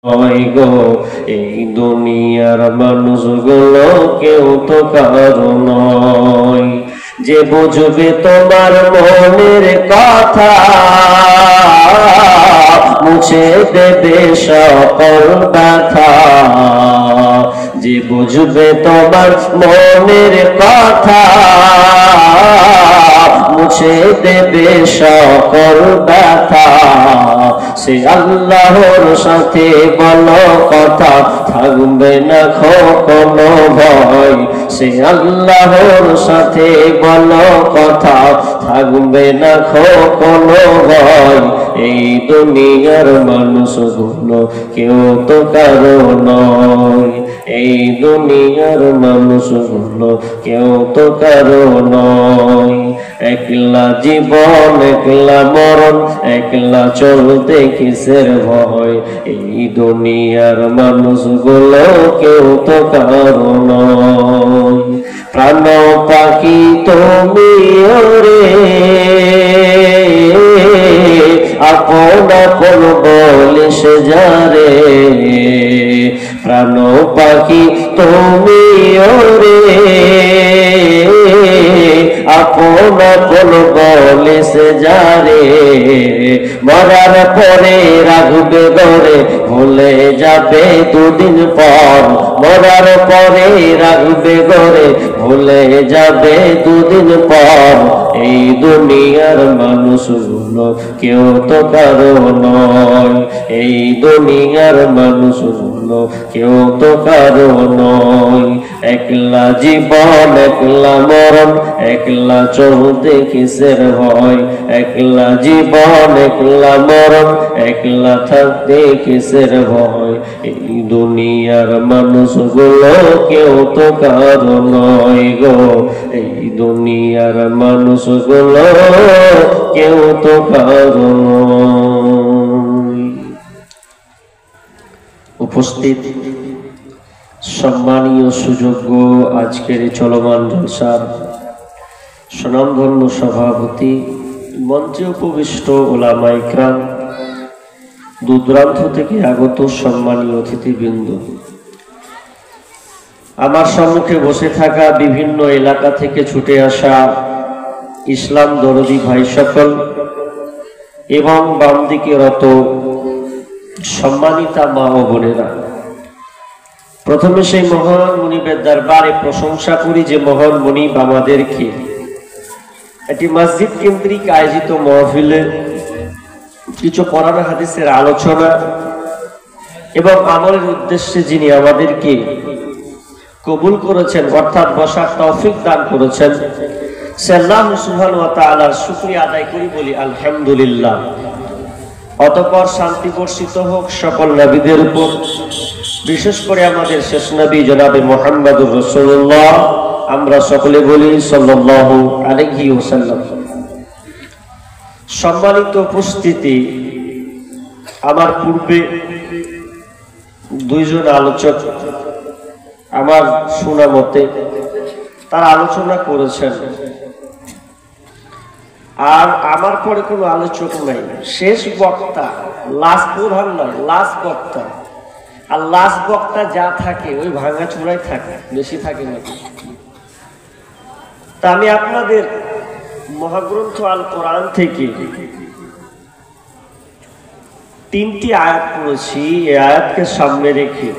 গো এই দুনিয়ার মানুষগুলো কেউ তো কারো নয় যে বুঝবে তোমার মনের কথা মুছে দেবে সকল ব্যথা যে বুঝবে তোমার মনের কথা মুছে দেবে সকল ব্যথা সে আল্লাহর সাথে বলো কথা থাকবে না কোনো ভয় সে আল্লাহর সাথে বলো কথা থাকবে না কোনো ভয় এই দুনিয়ার মানুষগুলো কেউ তো কারো নয় এই দুনিয়ার মানুষগুলো কেউ তো কারো নয় একলা জীবন একলা মরণ একলা চলতে কিসের ভয় এই দুনিয়ার মানুষগুলো কেউ তো কারো নয় প্রাণ পাখি তুমি ওরে আপন আপন বলিস যারে প্রাণ পাখি তুমি ওরে আপন আপন বলিস যারে মরার পরে রাখবে ঘরে ভুলে যাবে দুদিন পর মরার পরে রাখবে ঘরে ভুলে যাবে দুদিন পর এই দুনিয়ার মানুষগুলো কেউ তো কারো নয় এই দুনিয়ার মানুষগুলো কেউ তো কারো নয় একলা জীবন একলা মরণ একলা চলতে কিসের ভয় একলা জীবন একলা মরণ একলা থাকতে কিসের ভয় এই দুনিয়ার মানুষগুলো কেউ তো কারো নয় গো এই দুনিয়ার মানুষগুলো কেউ তো কারো নয় উপস্থিত সম্মানীয় সুযোগ্য আজকের চলমান জলসার সুনামধন্য সভাপতি মঞ্চে উপবিষ্ট ওলামায়ে ইকরাম দূরদূরান্ত থেকে আগত সম্মানীয় অতিথিবৃন্দ আমার সম্মুখে বসে থাকা বিভিন্ন এলাকা থেকে ছুটে আসা ইসলাম দরদি ভাই সকল এবং বাম দিকে রত সম্মানিতা মা ও বোনেরা প্রথমে সেই মহান মুনিবের দরবারে প্রশংসা করি যে মহান মুনিব আমাদেরকে একটি মসজিদ কেন্দ্রিক আয়োজিত মাহফিলে কিছু কোরআন হাদিসের আলোচনা এবং আমলের উদ্দেশ্যে যিনি আমাদেরকে কবুল করেছেন অর্থাৎ বসার তৌফিক দান করেছেন সে আল্লাহ সুবহানাহু ওয়া তাআলার শুকরিয়া আদায় করি বলি আলহামদুলিল্লাহ অতঃপর শান্তি বর্ষিত হোক সকল নবীদের উপর বিশেষ করে আমাদের শেষ নবী জনাবে মুহাম্মদুর রাসূলুল্লাহ আমরা সকলে বলি সাল্লাল্লাহু আলাইহি ওয়াসাল্লাম সম্মানিত উপস্থিতি আমার পূর্বে দুইজন আলোচক আমার শোনা মতে তারা আলোচনা করেছেন আর আমার পরে কোনো আলোচক নাই শেষ বক্তা লাস্ট প্রধান নয় লাস্ট বক্তা আর লাস্ট বক্তা যা থাকে ওই ভাঙা চূড়ায় থাকে বেশি থাকে না তা আমি আপনাদের মহাগ্রন্থ আল কোরআন থেকে তিনটি আয়াত পড়েছি এই আয়াতকে সামনে রেখে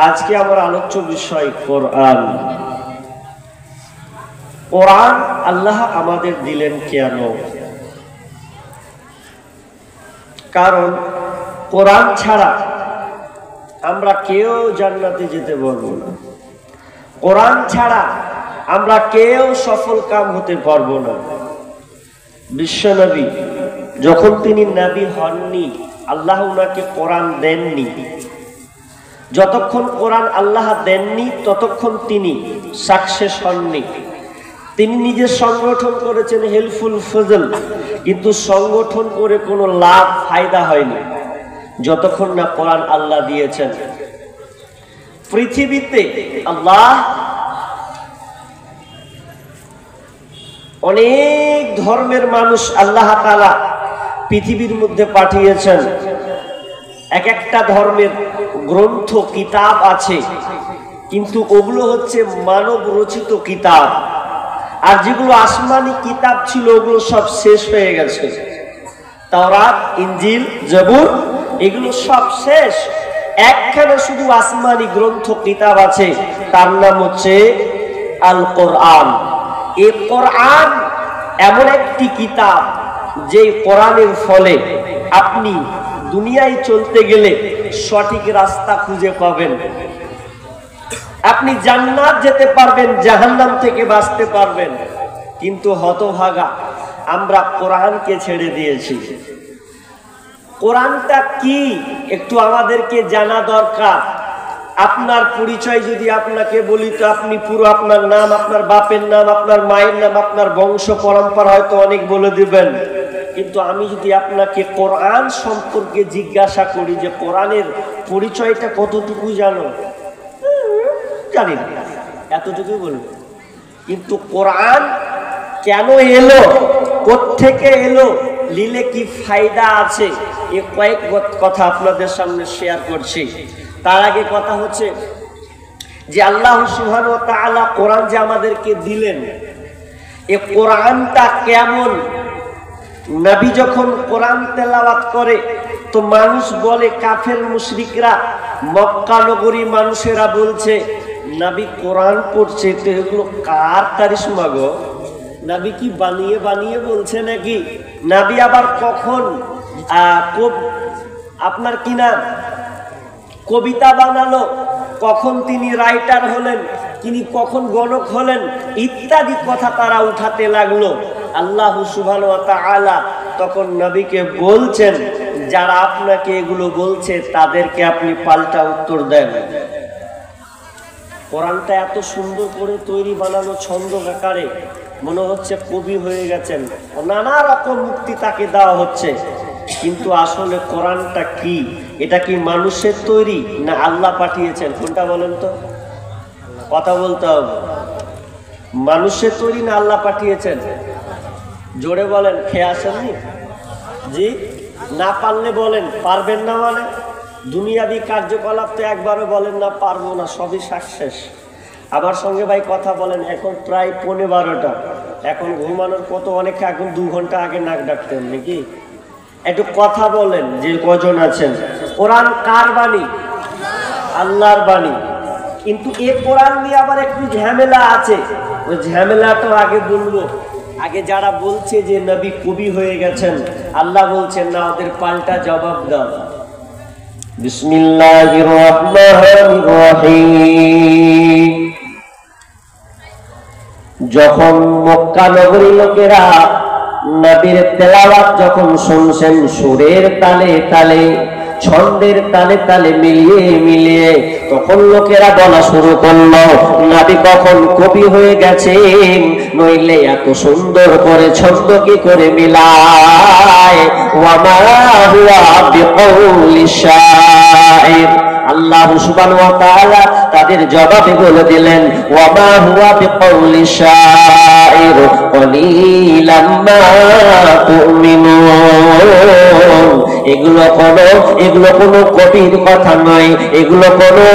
আজকে আমার আলোচ্য বিষয় কোরআন কোরআন আল্লাহ আমাদের দিলেন কেন কারণ কোরআন ছাড়া আমরা কেউ জান্নাতে যেতে পারবো না কোরআন ছাড়া আমরা কেউ সফল কাম হতে পারবো না বিশ্বনবী যখন তিনি নবী হননি আল্লাহ উনাকে কোরআন দেননি যতক্ষণ কোরআন আল্লাহ দেননি ততক্ষণ তিনি সাকসেস হননি তিনি নিজে সংগঠন করেছেন হেল্পফুল ফজল কিন্তু সংগঠন করে কোনো লাভ ফায়দা হয়নি যতক্ষণ না কোরআন আল্লাহ দিয়েছেন পৃথিবীতে আল্লাহ অনেক ধর্মের মানুষ আল্লাহ তাআলা পৃথিবীর মধ্যে পাঠিয়েছেন এক একটা ধর্মের গ্রন্থ কিতাব আছে, কিন্তু ওগুলো হচ্ছে মানব রচিত কিতাব। আর যেগুলো আসমানি কিতাব ছিল ওগুলো সব শেষ হয়ে গেছে। তাওরাত, ইনজিল, জবুর এগুলো সব শেষ। একখানে শুধু আসমানি গ্রন্থ কিতাব আছে, তার নাম হচ্ছে আল কোরআন। এই কোরআন এমন একটি কিতাব যে কোরআনের ফলে আপনি দুনিয়ায় চলতে গেলে সঠিক রাস্তা খুঁজে পাবেন, আপনি জান্নাত যেতে পারবেন, জাহান্নাম থেকে বাঁচতে পারবেন। কিন্তু হতভাগা আমরা কোরআনকে ছেড়ে দিয়েছি। কোরআনটা কি একটু আমাদেরকে জানা দরকার। আপনার পরিচয় যদি আপনাকে বলি তো আপনি পুরো আপনার নাম, আপনার বাপের নাম, আপনার মায়ের নাম, আপনার বংশ পরম্পরা হয়তো অনেক বলে দিবেন। কিন্তু আমি যদি আপনাকে কোরআন সম্পর্কে জিজ্ঞাসা করি যে কোরআনের পরিচয়টা কতটুকু জানো, জানি না, এতটুকু বলবো। কিন্তু কোরআন কেন এলো, কোত্থেকে এলো, লিলে কি ফায়দা আছে, এ কয়েক কথা আপনাদের সামনে শেয়ার করছি। তার আগে কথা হচ্ছে যে আল্লাহ সুবহানাহু ওয়া তাআলা কোরআন যে আমাদেরকে দিলেন, এ কোরআনটা কেমন। নবী যখন কোরআন তেলাওয়াত করে তো মানুষ বলে, কাফের মুশরিকরা, মক্কা নগরী মানুষেরা বলছে নবী কোরআন পড়ছে, তো এগুলো কার কারিশমা গো? নবী কি বানিয়ে বানিয়ে বলছে নাকি? নবী আবার কখন আপনার কিনা কবিতা বানালো, কখন তিনি রাইটার হলেন, তিনি কখন গণক হলেন, ইত্যাদি কথা তারা উঠাতে লাগলো। আল্লাহ সুবহানাহু ওয়া তাআলা তখন নবীকে বলছেন, যারা আপনাকে এগুলো বলছে তাদেরকে আপনি পাল্টা উত্তর দেন। কোরআনটা এত সুন্দর করে তৈরি বানানো, ছন্দ আকারে, মনে হচ্ছে কবি হয়ে গেছেন, নানা রকম মুক্তি তাকে দেওয়া হচ্ছে। কিন্তু আসলে কোরআনটা কি? এটা কি মানুষের তৈরি না আল্লাহ পাঠিয়েছেন? কোনটা বলেন তো, কথা বলতে হবে। মানুষের তৈরি না আল্লাহ পাঠিয়েছেন? জোরে বলেন, খেয়ে আসেননি? জি, না পারলে বলেন, পারবেন না মানে দুনিয়াবি কার্যকলাপ তো একবারও বলেন না পারবো না, সবই সাকসেস। আমার সঙ্গে ভাই কথা বলেন, এখন প্রায় 11:15, এখন ঘুমানোর কত অনেকে এখন 2 ঘন্টা আগে নাক ডাকতেন নাকি? একটু কথা বলেন যে কজন আছেন। কোরআন কার বাণী? আল্লাহর বাণী। কিন্তু এ কোরআন নিয়ে আবার একটু ঝামেলা আছে, ওই ঝামেলাটা আগে বলবো। আগে যারা বলছে যে নবী কবি হয়ে গেছেন, আল্লাহ বলছেন না, ওদের পাল্টা জবাব দাও। বিসমিল্লাহির রহমানির রহিম। যখন মক্কা নগরী লোকেরা নবীর তেলাওয়াত যখন শুনছেন, সুরের তালে তালে, ছন্দের তালে তালে মিলিয়ে মিলিয়ে, তখন লোকেরা বলা শুরু করলো, নবী কখন কবি হয়ে গেছেন, নইলে এত সুন্দর করে ছন্দ কি করে মিলায়। ওয়া মা হুয়া বিকাউলি শাইর। আল্লাহ সুবহানাহু ওয়া তাআলা তাদের জবাবে বলে দিলেন, ওয়া মা হুয়া বিকাউলি শাইর কলিলাম মা তুমিনুন। এগুলো কোনো কবির কথা নয়, এগুলো কোনো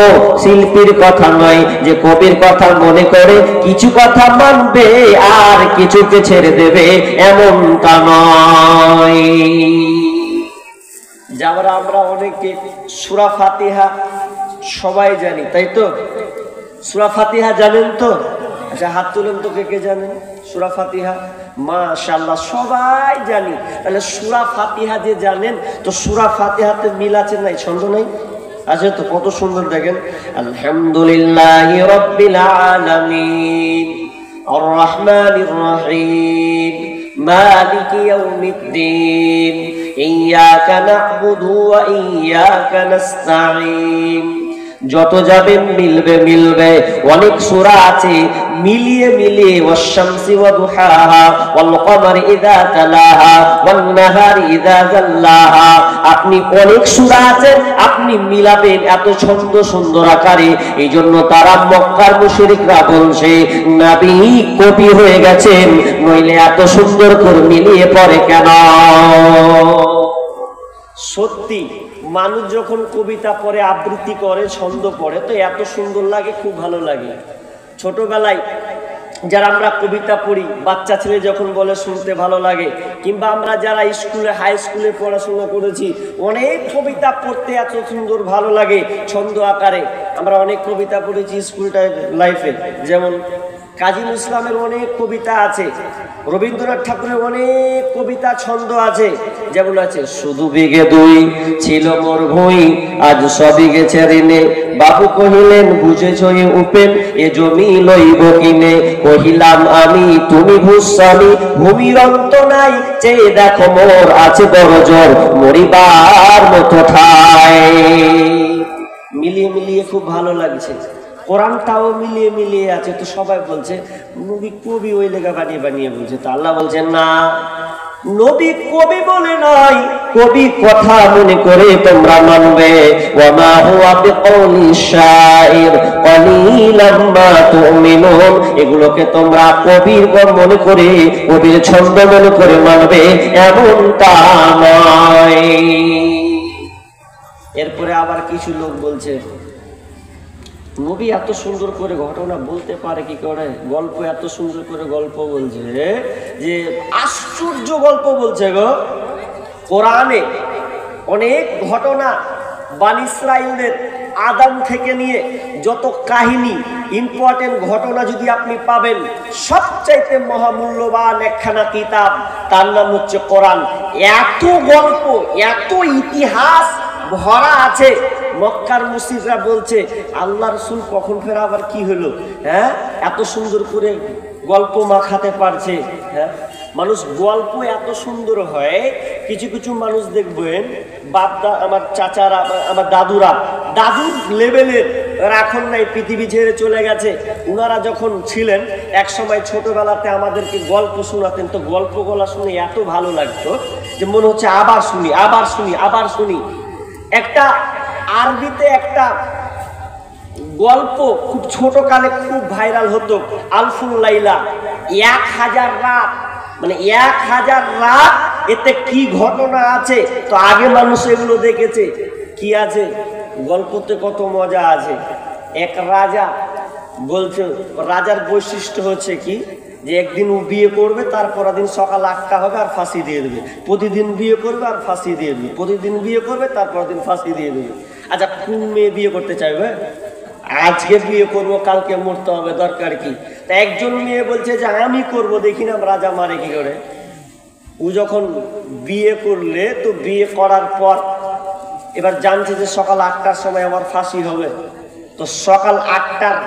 শিল্পীর কথা নয় যে কবির কথা মনে করে কিছু কথা মানবে আর কিছুকে ছেড়ে দেবে, এমনটা নয়। যারা আমরা অনেকে সূরা ফাতিহা সবাই জানি, তাই তো? সূরা ফাতিহা জানেন তো? আচ্ছা হাত তুলেন তো, কে কে জানেন সূরা ফাতিহা? মাশাআল্লাহ, সবাই জানি। তাহলে সূরা ফাতিহা যে জানেন, তো সূরা ফাতিহাতে মিল আছে নাই, ছন্দ নাই? আছে তো, কত সুন্দর দেখেন। আলহামদুলিল্লাহি রাব্বিল আলামিন আর রহমানির রহিম মালিকি ইয়াউমিদ্দিন ইয়্যাকা না'বুদু ওয়া ইয়্যাকা নাস্তাঈন। যত যাবেন মিলবে মিলবে। অনেক সূরা আছে মিলিয়ে মিলিয়ে, ওয়াশ-শামসি ওয়া দুহাহা ওয়াল কমারি ইযা তালাহা ওয়ান নাহারি ইযা জাল্লাহা। আপনি অনেক সূরা আছে আপনি মিলাবেন এত ছন্দ সুন্দর আকারে। এই জন্য তারা মক্কার মুশরিকরা বলছে নবী কবি হয়ে গেছেন, নইলে এত সুন্দর করে মিলিয়ে পড়ে কেন? সত্যি মানুষ যখন কবিতা পড়ে, আবৃত্তি করে, ছন্দ পড়ে, তো এত সুন্দর লাগে, খুব ভালো লাগে। ছোটবেলায় যারা আমরা কবিতা পড়ি, বাচ্চা ছেলে যখন বলে শুনতে ভালো লাগে, কিংবা আমরা যারা স্কুলে, হাই স্কুলে পড়াশোনা করেছি, অনেক কবিতা পড়তে এত সুন্দর ভালো লাগে ছন্দ আকারে। আমরা অনেক কবিতা পড়েছি স্কুল লাইফে, যেমন কাজী নজরুল ইসলামের অনেক কবিতা আছে, রবীন্দ্রনাথ ঠাকুরের অনেক কবিতা ছন্দ আছে, যেমন আছে শুধু বিঘে দুই ছিল মোর ভুঁই, আজ সবই গেছে ঋণে, বাবু কহিলেন বুঝেছ উপেন, এ জমি লইব কিনে, কহিলাম আমি তুমি ভূস্বামী, ভূমির অন্ত নাই, চেয়ে দেখো মোর আছে বড় জোর, মরিবার মতো ঠাই। মিলিয়ে মিলিয়ে খুব ভালো লাগছে, কোরআনটাও মিলিয়ে মিলিয়ে আছে। তো সবাই বলছে নবী কবি ওই লেখা বানিয়ে বানিয়ে বলছে, তো আল্লাহ বলছেন না, নবী কবি বলে নয়, কবি কথা মনে করে তোমরা মানবে। ওয়ামা হুয়া বিকৌলি শাইর কলিলাম মা তুমিনুন, এগুলোকে তোমরা কবির মনে করে, কবির ছন্দ মনে করে মানবে, এমনটা নয়। এরপরে আবার কিছু লোক বলছে নবী এত সুন্দর করে ঘটনা বলতে পারে কি করে, গল্প এত সুন্দর করে গল্প বলছে, যে আশ্চর্য গল্প বলছে গো। কোরআনে অনেক ঘটনা, বনী ইসরাঈলদের আদম থেকে নিয়ে যত কাহিনী, ইম্পর্টেন্ট ঘটনা যদি আপনি পাবেন, সবচাইতে মহামূল্যবান একখানা কিতাব, তার নাম হচ্ছে কোরআন। এত গল্প, এত ইতিহাস ভরা আছে। মক্কার মুশরিকরা বলছে আল্লাহ রাসূল কখন ফের আবার কি হলো, হ্যাঁ এত সুন্দর করে গল্প মাখাতে পারছে। হ্যাঁ, মানুষ গল্প এত সুন্দর হয়, কিছু কিছু মানুষ দেখবেন, বাপদা, আমার চাচারা, আমার দাদুরা, দাদুর লেভেলের এখন নাই, পৃথিবী ছেড়ে চলে গেছে। উনারা যখন ছিলেন এক সময় ছোটবেলাতে আমাদেরকে গল্প শোনাতেন, তো গল্প গলা শুনে এত ভালো লাগতো যে মনে হচ্ছে আবার শুনি, আবার শুনি, আবার শুনি। একটা আরবিতে একটা গল্প খুব ছোট কালে খুব ভাইরাল হতো, আলফুল লাইলা, 1000 রাত, মানে 1000 রাত, এতে কি ঘটনা আছে। তো আগে মানুষ এগুলো দেখেছে, কি আছে গল্পতে, কত মজা আছে। এক রাজা বলছে, রাজার বৈশিষ্ট্য হচ্ছে কি, যে একদিন ও বিয়ে করবে, তারপর দিন সকাল 8টা হবে আর ফাঁসি দিয়ে দেবে, প্রতিদিন বিয়ে করবে আর ফাঁসি দিয়ে দেবে, প্রতিদিন বিয়ে করবে, তারপর দিন ফাঁসি দিয়ে দেবে। আচ্ছা, কোন মেয়ে বিয়ে করতে চাইবে? আজকে বিয়ে করব, কালকে মরতে হবে, দরকার কি? তা একজন মেয়ে বলছে যে আমি করব, দেখি না রাজা মারে কি করে। ও যখন বিয়ে করলে, তো বিয়ে করার পর এবার জানছে যে সকাল 8টার সময় আমার ফাঁসি হবে, তো সকাল 8টার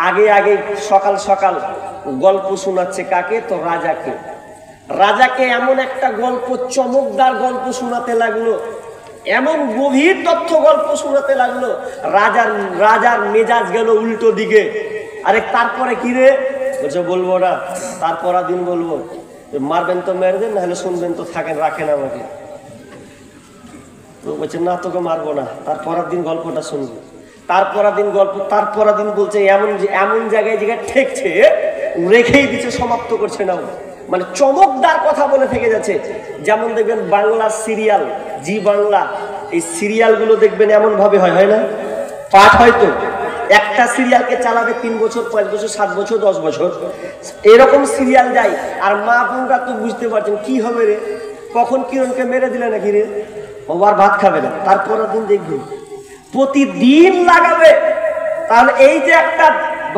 আগে আগে সকাল সকাল গল্প শোনাচ্ছে কাকে? তো রাজাকে। রাজাকে এমন একটা গল্প, চমকদার গল্প শোনাতে লাগলো, এমন গভীর তথ্য গল্প শোনাতে লাগলো, রাজার মেজাজ গেল উল্টো দিকে। আরে তারপরে কি রে? বলছে বলবো না, তারপর দিন বলবো। মারবেন তো মেরে দেন, নাহলে শুনবেন তো থাকেন, রাখেন আমাকে। তো বলছে না, তোকে মারবো না, তারপর দিন গল্পটা শুনবো। তারপর দিন গল্প, তারপর দিন বলছে এমন জায়গায় ঠেকছে, রেখেই দিচ্ছে, সমাপ্ত করছে না। মানে চমকদার কথা বলে থেকে যাচ্ছে। যেমন দেখবেন বাংলা সিরিয়াল, জি বাংলা, এই সিরিয়ালগুলো দেখবেন এমন ভাবে হয় না, পাঠ হয়তো একটা সিরিয়ালকে চালাবে 3 বছর, 5 বছর, 7 বছর, 10 বছর, এরকম সিরিয়াল যায়। আর মা বোনরা তো বুঝতে পারছেন কি হবে রে, কখন কিরণকে মেরে দিলে নাকি রে, ও আর ভাত খাবে না। তারপর দিন দেখবে প্রতিদিন লাগাবে। তাহলে এই যে একটা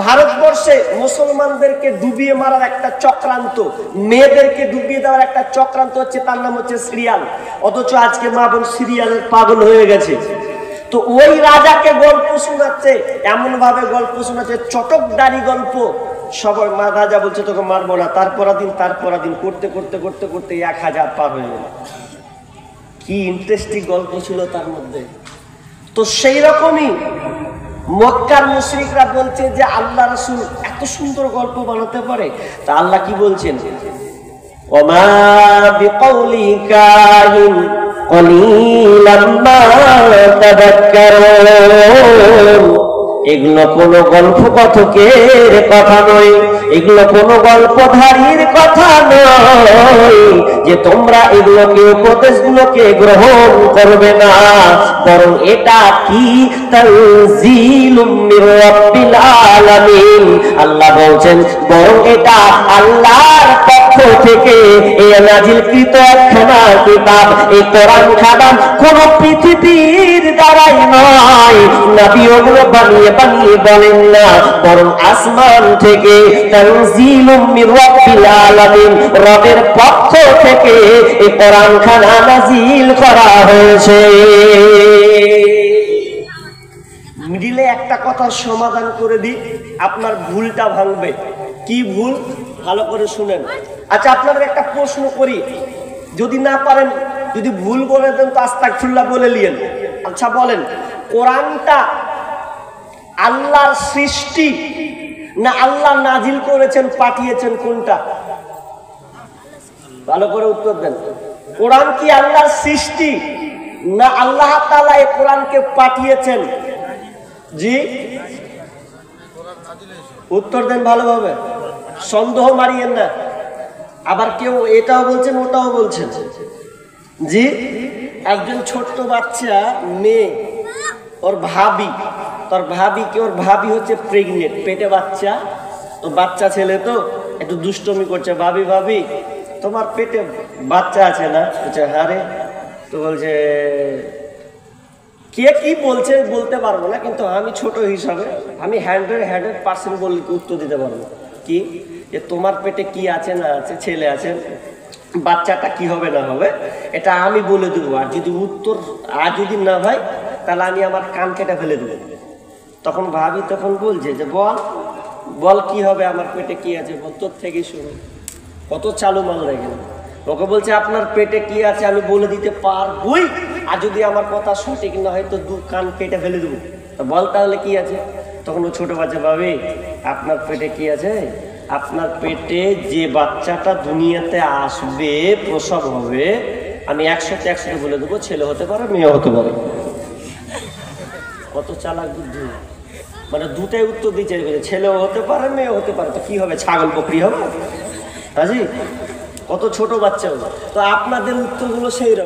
ভারতবর্ষে মুসলমানদেরকে ডুবিয়ে মারার একটা চক্রান্ত, মেয়েদেরকে ডুবিয়ে দেওয়ার একটা চক্রান্ত হচ্ছে, তার নাম হচ্ছে সিরিয়াল। অথচ আজকে মা বোন সিরিয়ালের পাগল হয়ে গেছে। তো ওই রাজাকে গল্প শোনাচ্ছে, এমন ভাবে গল্প শোনাচ্ছে, চটকদারি গল্প। সবাই মা রাজা বলছে তোকে মারবো না, তারপর দিন করতে করতে করতে করতে 1000 পার হয়ে গেল। কি ইন্টারেস্টিং গল্প ছিল তার মধ্যে। তো সেই রকমই মক্কার মুশরিকরা বলছে যে আল্লাহ রাসূল এত সুন্দর গল্প বানাতে পারে। তা আল্লাহ কি বলছেন? ওমা বিকাউলি কাহিন কলিলাম মা তাযাক্কারুন। এগুলো কোনো গল্প কথকের কথা নয়, এগুলো কোনো গল্পধারীর কথা নয় যে তোমরা এগুলোকে উপদেশগুলোকে গ্রহণ করবে না, বরং এটা কি তানজিলুম মির রাব্বিল আলামিন। আল্লাহ বলছেন বরং এটা আল্লাহর পক্ষ থেকে এই নাজিলকৃত একখানা কিতাব, এই কোরআন খানা কোন পৃথিবীর দ্বারাই নয়, নবী ওগুলো বানিয়ে বানিয়ে বলেন না, বরং আসমান থেকে তানজিলুম মির রাব্বিল আলামিন, রবের পক্ষ থেকে এই কোরআন খানা নাজিল করা হয়েছে। মিডিলে একটা কথার সমাধান করে দিই, আপনার ভুলটা ভাঙবে। কি ভুল? ভালো করে শুনেন। আচ্ছা, আপনাদের একটা প্রশ্ন করি, যদি না পারেন, যদি ভুল বলে দেন তো আস্তাগফিরুল্লাহ বলে নিয়েন। আচ্ছা বলেন, কোরআনটা আল্লাহর সৃষ্টি না আল্লাহ নাজিল করেছেন, পাঠিয়েছেন, কোনটা? ভালো করে উত্তর দেন। কোরআন কি আল্লাহর সৃষ্টি না আল্লাহ তাআলা এই কোরআনকে পাঠিয়েছেন? জি, উত্তর দেন ভালোভাবে, সন্দেহ মারিয়েন না। আবার কেউ এটাও বলছেন ওটাও বলছেন। জি, একজন ছোট্ট বাচ্চা মেয়ে, ওর ভাবি, তোর ভাবি কি, ওর ভাবি হচ্ছে প্রেগনেন্ট, পেটে বাচ্চা, তো বাচ্চা ছেলে তো একটু দুষ্টমি করছে, ভাবি ভাবি তোমার পেটে বাচ্চা আছে না? বলছে হ্যাঁ রে। তো বলছে কে কি বলছে বলতে পারবো না, কিন্তু আমি ছোট হিসাবে আমি 100% বললে উত্তর দিতে পারবো। কি, যে তোমার পেটে কি আছে না আছে, ছেলে আছে, বাচ্চাটা কি হবে না হবে এটা আমি বলে দেবো। আর যদি উত্তর যদি না হয় তাহলে আমি আমার কান কেটে ফেলে দেবো। তখন ভাবি তখন বলছে যে বল বল কি হবে, আমার পেটে কি আছে বল, তোর থেকে শুনো। কত চালু মাল রেখে ওকে বলছে আপনার পেটে কি আছে আমি বলে দিতে পারবই, আর যদি আমার কথা সঠিক না হয় তো দু কান কেটে ফেলে দেবো। তো বল তাহলে কি আছে? তখন ও ছোট বাচ্চা ভাবে আপনার পেটে কি আছে, আপনার পেটে যে বাচ্চাটা দুনিয়াতে আসবে, প্রসব হবে, আমি 100-100 বলে দেবো, ছেলে হতে পারে মেয়ে হতে পারে। কত চালাক বুদ্ধি, মানে দুটাই উত্তর দিতে চাইবে, ছেলেও হতে পারে মেয়ে হতে পারে। তো কি হবে, ছাগল বকরি হবে? হাজি, কত ছোট বাচ্চা। তো আপনাদের উত্তরগুলো সেই রকম।